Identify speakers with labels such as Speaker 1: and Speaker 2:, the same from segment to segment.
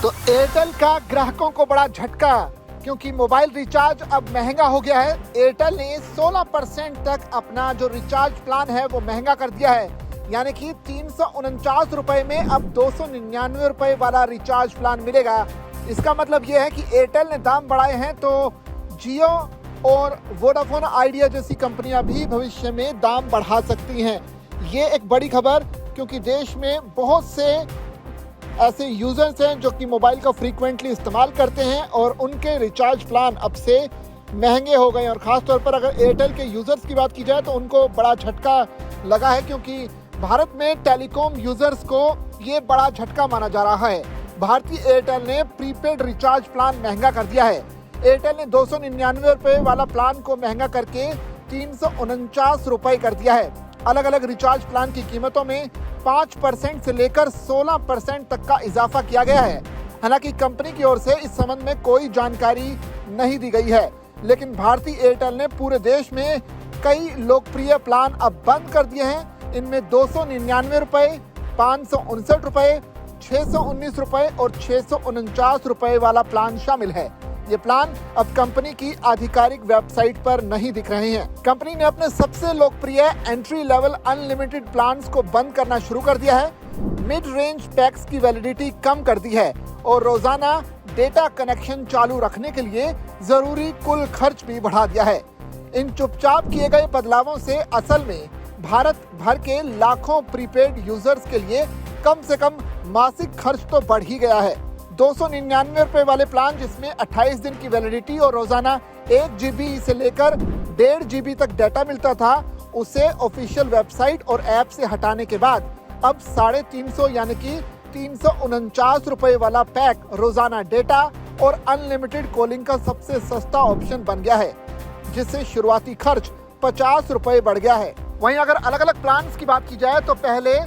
Speaker 1: तो एयरटेल का ग्राहकों को बड़ा झटका, क्योंकि मोबाइल रिचार्ज अब महंगा हो गया है। एयरटेल ने 16% तक अपना जो रिचार्ज प्लान है वो महंगा कर दिया है, यानी कि 349 रुपए में अब 299 रुपए वाला रिचार्ज प्लान मिलेगा। इसका मतलब ये है कि एयरटेल ने दाम बढ़ाए हैं तो जियो और वोडाफोन आइडिया जैसी कंपनियां भी भविष्य में दाम बढ़ा सकती हैं। ये एक बड़ी खबर, क्योंकि देश में बहुत से ऐसे यूजर्स हैं जो कि मोबाइल का फ्रीक्वेंटली इस्तेमाल करते हैं और उनके रिचार्ज प्लान अब से महंगे हो गए। और ख़ास तौर पर अगर एयरटेल के यूजर्स की बात की जाए तो उनको बड़ा झटका लगा है, क्योंकि भारत में टेलीकॉम यूजर्स को ये बड़ा झटका माना जा रहा है। भारतीय एयरटेल ने प्रीपेड रिचार्ज प्लान महंगा कर दिया है। एयरटेल ने 299 रुपये वाला प्लान को महंगा करके 349 रुपये कर दिया है। अलग अलग रिचार्ज प्लान की कीमतों में 5% से लेकर 16% तक का इजाफा किया गया है। हालांकि कंपनी की ओर से इस संबंध में कोई जानकारी नहीं दी गई है, लेकिन भारतीय एयरटेल ने पूरे देश में कई लोकप्रिय प्लान अब बंद कर दिए हैं। इनमें 299 रुपये, 559 रुपये, 619 रुपये और 649 रुपये वाला प्लान शामिल है। ये प्लान अब कंपनी की आधिकारिक वेबसाइट पर नहीं दिख रहे हैं। कंपनी ने अपने सबसे लोकप्रिय एंट्री लेवल अनलिमिटेड प्लान्स को बंद करना शुरू कर दिया है। मिड रेंज पैक्स की वैलिडिटी कम कर दी है और रोजाना डेटा कनेक्शन चालू रखने के लिए जरूरी कुल खर्च भी बढ़ा दिया है। इन चुपचाप किए गए बदलावों से असल में भारत भर के लाखों प्रीपेड यूजर्स के लिए कम से कम मासिक खर्च तो बढ़ ही गया है। 299 रुपये वाले प्लान, जिसमें 28 दिन की वैलिडिटी और रोजाना 1 GB से लेकर 1.5 GB तक डाटा मिलता था, उसे ऑफिशियल वेबसाइट और ऐप से हटाने के बाद अब 350 यानी कि 349 रुपये वाला पैक रोजाना डेटा और अनलिमिटेड कॉलिंग का सबसे सस्ता ऑप्शन बन गया है, जिससे शुरुआती खर्च 50 रुपये बढ़ गया है। वहीं अगर अलग अलग प्लान की बात की जाए तो पहले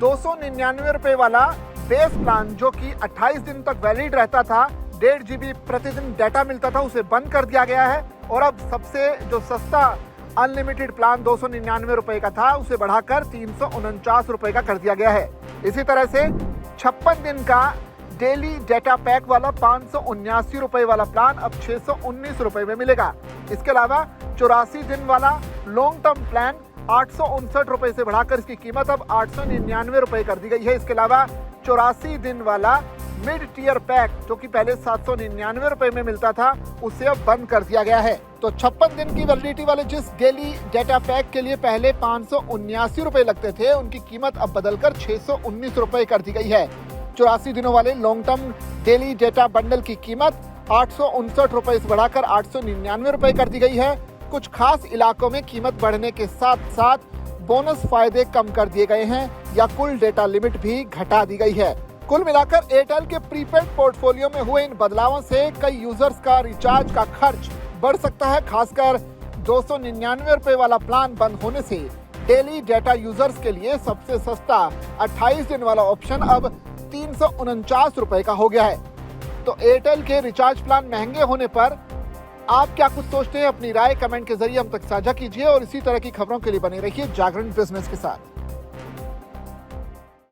Speaker 1: 299 रुपये वाला बेस प्लान, जो कि 28 दिन तक वैलिड रहता था, 1.5 GB प्रतिदिन डाटा मिलता था, उसे बंद कर दिया गया है। और अब सबसे जो सस्ता अनलिमिटेड प्लान 299 रुपये का था, उसे बढ़ाकर 349 रुपये का कर दिया गया है। इसी तरह से 56 दिन का डेली डाटा पैक वाला 579 रुपये वाला प्लान अब 619 रुपये में मिलेगा। इसके अलावा 84 दिन वाला लॉन्ग टर्म प्लान 859 रुपये से बढ़ाकर इसकी कीमत अब 899 रुपये कर दी गई है। इसके अलावा 84 दिन वाला मिड टीयर पैक, जो कि पहले 799 रुपये में मिलता था, उसे अब बंद कर दिया गया है। तो 56 दिन की वैलिडिटी वाले जिस डेली डाटा पैक के लिए पहले 579 रुपये लगते थे, उनकी कीमत अब बदलकर 619 रुपये कर दी गई है। 84 दिनों वाले long term daily data bundle की कीमत 859 रुपये से बढ़ाकर 899 रुपये कर दी गई है। कुछ खास इलाकों में कीमत बढ़ने के साथ साथ बोनस फायदे कम कर दिए गए हैं या कुल डेटा लिमिट भी घटा दी गई है। कुल मिलाकर एयरटेल के प्रीपेड पोर्टफोलियो में हुए इन बदलावों से कई यूजर्स का रिचार्ज का खर्च बढ़ सकता है। खासकर 299 रुपये वाला प्लान बंद होने से डेली डाटा यूजर्स के लिए सबसे सस्ता 28 दिन वाला ऑप्शन अब 349 रुपये का हो गया है। तो एयरटेल के रिचार्ज प्लान महंगे होने पर आप क्या कुछ सोचते हैं? अपनी राय कमेंट के जरिए हम तक साझा कीजिए और इसी तरह की खबरों के लिए बने रहिए जागरण बिजनेस के साथ।